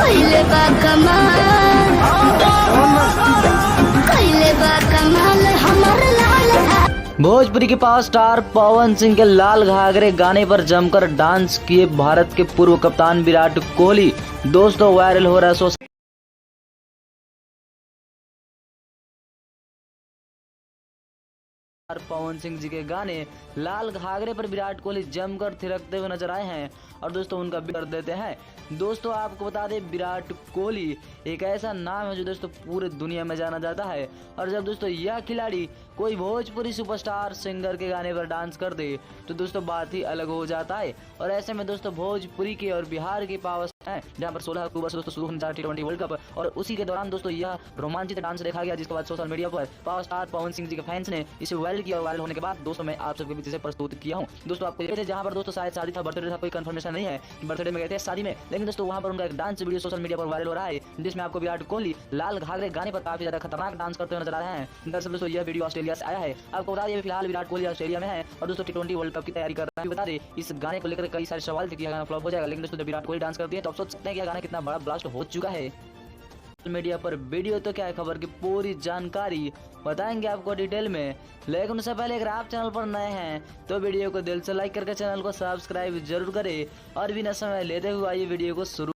कइले बा कमाल, कइले बा कमाल हमर लाल घाघरा। भोजपुरी के पावर स्टार पवन सिंह के लाल घाघरे गाने पर जमकर डांस किए भारत के पूर्व कप्तान विराट कोहली। दोस्तों वायरल हो रहा है सोशल पवन सिंह जी के गाने लाल घाघरे पर विराट कोहली जमकर थिरकते हुए नजर आए हैं और दोस्तों उनका भी कर देते हैं। दोस्तों आपको बता दें विराट कोहली एक ऐसा नाम है जो दोस्तों पूरे दुनिया में जाना जाता है और जब दोस्तों यह खिलाड़ी कोई भोजपुरी सुपरस्टार सिंगर के गाने पर डांस कर दे तो दोस्तों बात ही अलग हो जाता है। और ऐसे में दोस्तों भोजपुरी के और बिहार के पावर है जहां पर 16 अक्टूबर से दोस्तों शुरू होने जा रहा T20 वर्ल्ड कप और उसी के दौरान दोस्तों यह रोमांचित डांस देखा गया, जिसके बाद सोशल मीडिया पर पावर स्टार पवन सिंह जी के फैंस ने इसे वायरल किया और वायरल होने के बाद दोस्तों मैं आप सबके बीच इसे प्रस्तुत किया हूं। दोस्तों आपको ये थे जहां पर दोस्तों शायद शादी था, बर्थडे था, कोई कंफर्मेशन नहीं है बर्थडे में गए थे शादी में, लेकिन दोस्तों वहां पर उनका एक डांस वीडियो सोशल मीडिया पर वायरल हो रहा है जिसमें आपको विराट कोहली लाल घाघरे गाने पर काफी ज्यादा खतरनाक डांस करते हुए नजर आ रहे हैं। दरअसल दोस्तों यह वीडियो ऑस्ट्रेलिया से आया है। आपको बता दें फिलहाल विराट कोहली ऑस्ट्रेलिया में है और दोस्तों T20 वर्ल्ड कप की तैयारी कर रहा है। बता दें इस गाने को लेकर कई सारे सवाल थे कि गाना फ्लॉप हो जाएगा, लेकिन दोस्तों जब विराट कोहली डांस करती है तो आप सोच सकते हैं कि गाना कितना बड़ा ब्लास्ट हो चुका है। सोशल मीडिया पर वीडियो तो क्या है, खबर की पूरी जानकारी बताएंगे आपको डिटेल में, लेकिन उससे पहले अगर आप चैनल पर नए हैं तो वीडियो को दिल से लाइक करके चैनल को सब्सक्राइब जरूर करें और बिना समय लेते हुए आइए वीडियो को शुरू